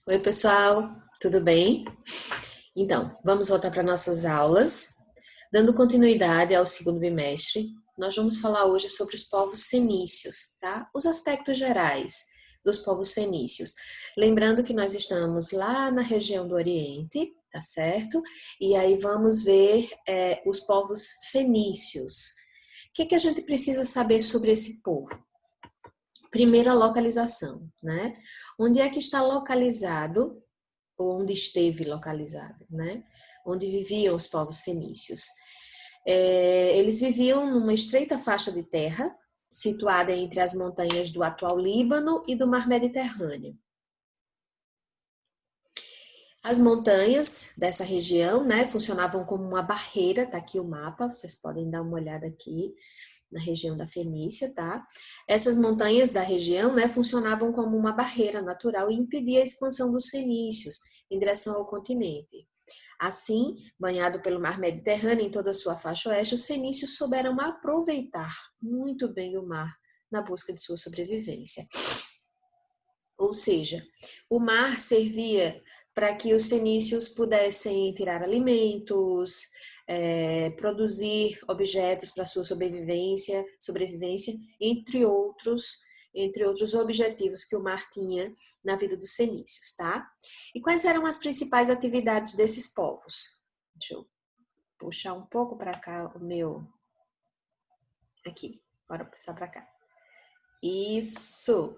Oi, pessoal, tudo bem? Então, vamos voltar para nossas aulas. Dando continuidade ao segundo bimestre, nós vamos falar hoje sobre os povos fenícios, tá? Os aspectos gerais dos povos fenícios. Lembrando que nós estamos lá na região do Oriente, tá certo? E aí vamos ver os povos fenícios. O que a gente precisa saber sobre esse povo? Primeira localização, né? Onde é que está localizado ou onde esteve localizado, né? Onde viviam os povos fenícios. Eles viviam numa estreita faixa de terra, situada entre as montanhas do atual Líbano e do Mar Mediterrâneo. As montanhas dessa região, né, funcionavam como uma barreira, tá aqui o mapa, vocês podem dar uma olhada aqui na região da Fenícia, tá? Essas montanhas da região, né, funcionavam como uma barreira natural e impedia a expansão dos fenícios em direção ao continente. Assim, banhado pelo mar Mediterrâneo em toda a sua faixa oeste, os fenícios souberam aproveitar muito bem o mar na busca de sua sobrevivência. Ou seja, o mar servia para que os fenícios pudessem tirar alimentos, produzir objetos para sua sobrevivência, entre outros objetivos que o mar tinha na vida dos fenícios, tá? E quais eram as principais atividades desses povos? Deixa eu puxar um pouco para cá o meu... Aqui, bora passar para cá. Isso!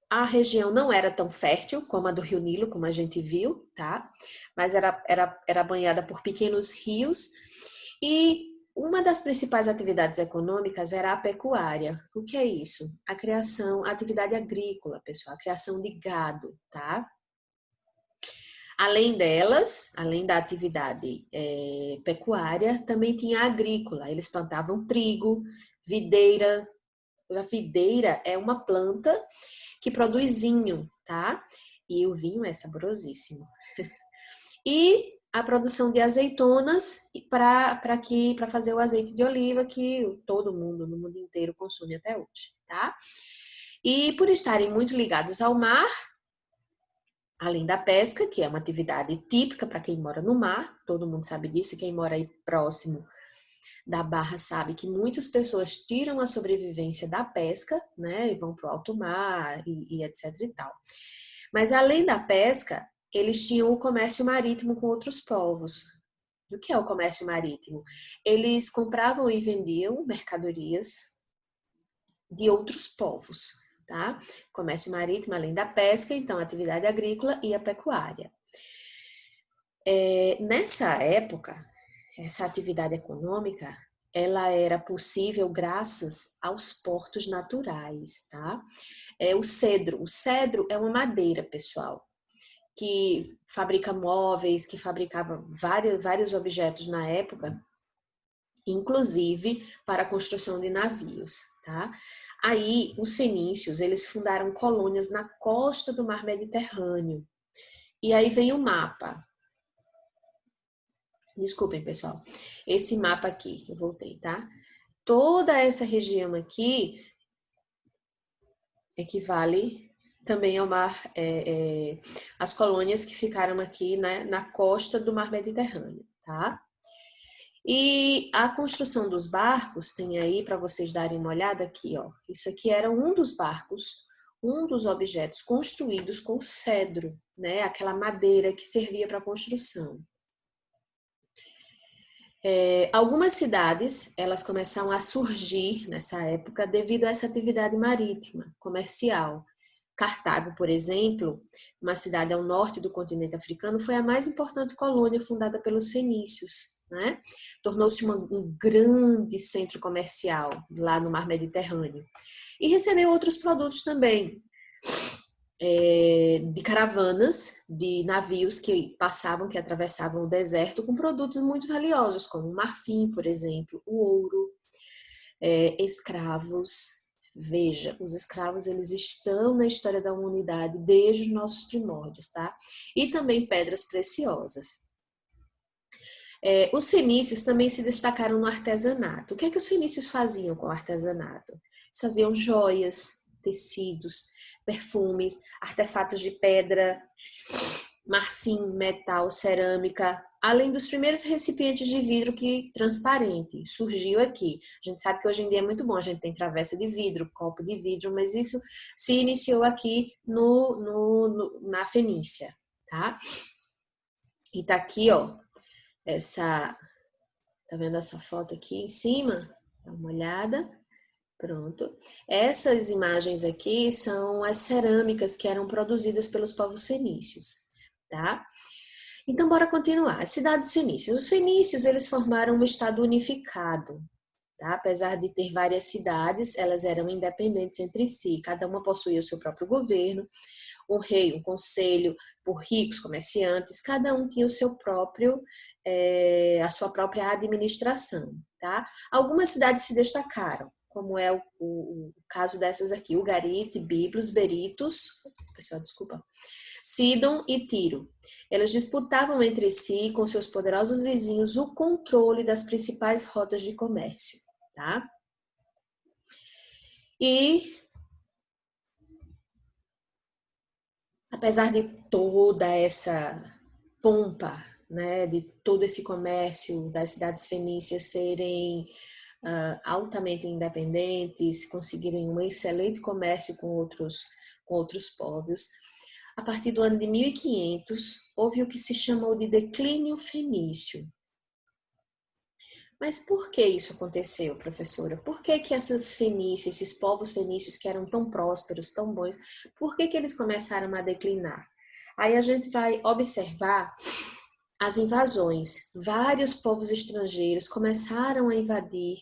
A região não era tão fértil como a do Rio Nilo, como a gente viu, tá? Mas era banhada por pequenos rios e uma das principais atividades econômicas era a pecuária. O que é isso? A atividade agrícola, pessoal, a criação de gado, tá? Além delas, além da atividade pecuária, também tinha a agrícola. Eles plantavam trigo, videira. A videira é uma planta que produz vinho, tá? E o vinho é saborosíssimo. E a produção de azeitonas para fazer o azeite de oliva que todo mundo no mundo inteiro consome até hoje, tá? E por estarem muito ligados ao mar, além da pesca, que é uma atividade típica para quem mora no mar, todo mundo sabe disso, quem mora aí próximo da Barra sabe que muitas pessoas tiram a sobrevivência da pesca, né, e vão para o alto mar e etc e tal. Mas além da pesca, eles tinham o comércio marítimo com outros povos. O que é o comércio marítimo? Eles compravam e vendiam mercadorias de outros povos, tá? Comércio marítimo, além da pesca, então, a atividade agrícola e a pecuária. Nessa época, essa atividade econômica, ela era possível graças aos portos naturais, tá? O cedro é uma madeira, pessoal, que fabrica móveis, que fabricava vários objetos na época, inclusive para a construção de navios, tá? Aí, os fenícios, eles fundaram colônias na costa do Mar Mediterrâneo. E aí vem o mapa. Desculpem, pessoal. Esse mapa aqui, eu voltei, tá? Toda essa região aqui equivale também ao mar, as colônias que ficaram aqui, né, na costa do Mar Mediterrâneo, tá? E a construção dos barcos, tem aí para vocês darem uma olhada aqui, ó. Isso aqui era um dos barcos, um dos objetos construídos com cedro, né? Aquela madeira que servia para construção. Algumas cidades, elas começaram a surgir nessa época devido a essa atividade marítima, comercial. Cartago, por exemplo, uma cidade ao norte do continente africano, foi a mais importante colônia fundada pelos fenícios, né? Tornou-se um grande centro comercial lá no Mar Mediterrâneo. E recebeu outros produtos também, de caravanas, de navios que passavam, que atravessavam o deserto com produtos muito valiosos, como o marfim, por exemplo, o ouro, escravos. Veja, os escravos, eles estão na história da humanidade desde os nossos primórdios, tá? E também pedras preciosas. Os fenícios também se destacaram no artesanato. O que é que os fenícios faziam com o artesanato? Eles faziam joias, tecidos, perfumes, artefatos de pedra, marfim, metal, cerâmica, além dos primeiros recipientes de vidro que transparente surgiu aqui. A gente sabe que hoje em dia é muito bom, a gente tem travessa de vidro, copo de vidro, mas isso se iniciou aqui na Fenícia, tá? E tá aqui, ó, tá vendo essa foto aqui em cima? Dá uma olhada. Pronto. Essas imagens aqui são as cerâmicas que eram produzidas pelos povos fenícios, tá? Então, bora continuar. As cidades fenícias. Os fenícios, eles formaram um estado unificado, tá? Apesar de ter várias cidades, elas eram independentes entre si. Cada uma possuía o seu próprio governo, um rei, um conselho, por ricos, comerciantes. Cada um tinha o seu próprio, a sua própria administração, tá? Algumas cidades se destacaram, como é o caso dessas aqui, Ugarit, Biblos, Berytos, pessoal, desculpa, Sidon e Tiro. Elas disputavam entre si, com seus poderosos vizinhos, o controle das principais rotas de comércio, tá? E, apesar de toda essa pompa, né, de todo esse comércio das cidades fenícias serem altamente independentes, conseguirem um excelente comércio com outros povos. A partir do ano de 1500, houve o que se chamou de declínio fenício. Mas por que isso aconteceu, professora? Por que essa Fenícia, esses povos fenícios que eram tão prósperos, tão bons, por que eles começaram a declinar? Aí a gente vai observar as invasões. Vários povos estrangeiros começaram a invadir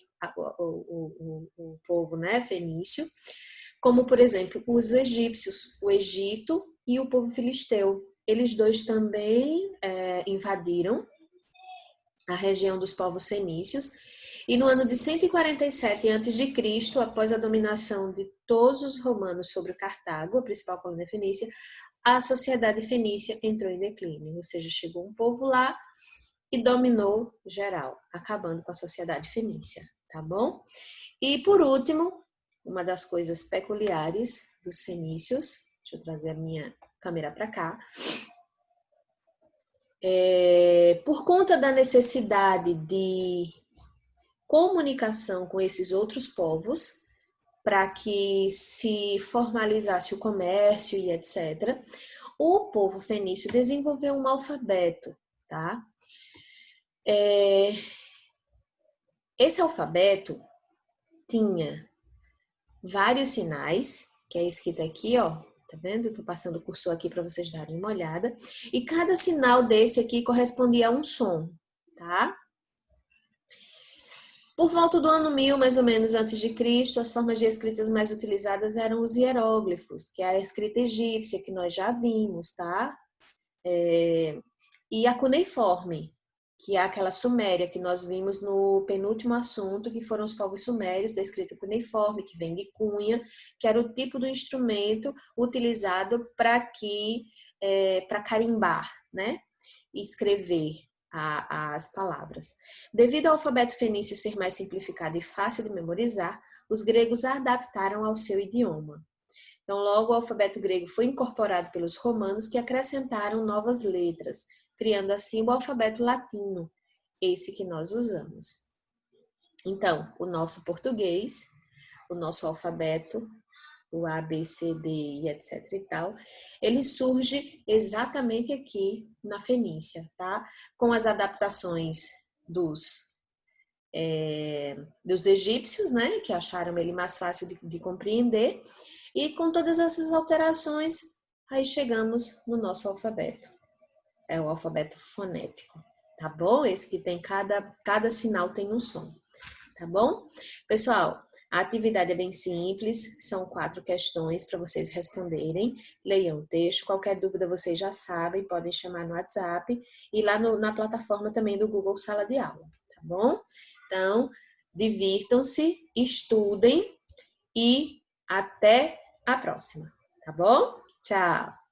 o povo, né, fenício, como, por exemplo, os egípcios, o Egito e o povo filisteu. Eles dois também invadiram a região dos povos fenícios, e no ano de 147 a.C., após a dominação de todos os romanos sobre Cartago, a principal colônia fenícia, a sociedade fenícia entrou em declínio, ou seja, chegou um povo lá e dominou geral, acabando com a sociedade fenícia, tá bom? E por último, uma das coisas peculiares dos fenícios, deixa eu trazer a minha câmera para cá, por conta da necessidade de comunicação com esses outros povos, para que se formalizasse o comércio e etc., o povo fenício desenvolveu um alfabeto, tá? Esse alfabeto tinha vários sinais, que é escrito aqui, ó, tá vendo? Eu tô passando o cursor aqui para vocês darem uma olhada. E cada sinal desse aqui correspondia a um som, tá? Por volta do ano 1000, mais ou menos antes de Cristo, as formas de escritas mais utilizadas eram os hieróglifos, que é a escrita egípcia, que nós já vimos, tá? E a cuneiforme, que é aquela suméria que nós vimos no penúltimo assunto, que foram os povos sumérios da escrita cuneiforme, que vem de cunha, que era o tipo do instrumento utilizado para carimbar, né? E escrever as palavras. Devido ao alfabeto fenício ser mais simplificado e fácil de memorizar, os gregos a adaptaram ao seu idioma. Então, logo o alfabeto grego foi incorporado pelos romanos, que acrescentaram novas letras, criando assim o alfabeto latino, esse que nós usamos. Então, o nosso português, o nosso alfabeto, o A, B, C, D e etc e tal, ele surge exatamente aqui na Fenícia, tá? Com as adaptações dos egípcios, né? Que acharam ele mais fácil de compreender, e com todas essas alterações, aí chegamos no nosso alfabeto. É o alfabeto fonético, tá bom? Esse que tem cada sinal tem um som, tá bom? Pessoal, a atividade é bem simples, são 4 questões para vocês responderem. Leiam o texto, qualquer dúvida vocês já sabem, podem chamar no WhatsApp e lá na plataforma também do Google Sala de Aula, tá bom? Então, divirtam-se, estudem e até a próxima, tá bom? Tchau!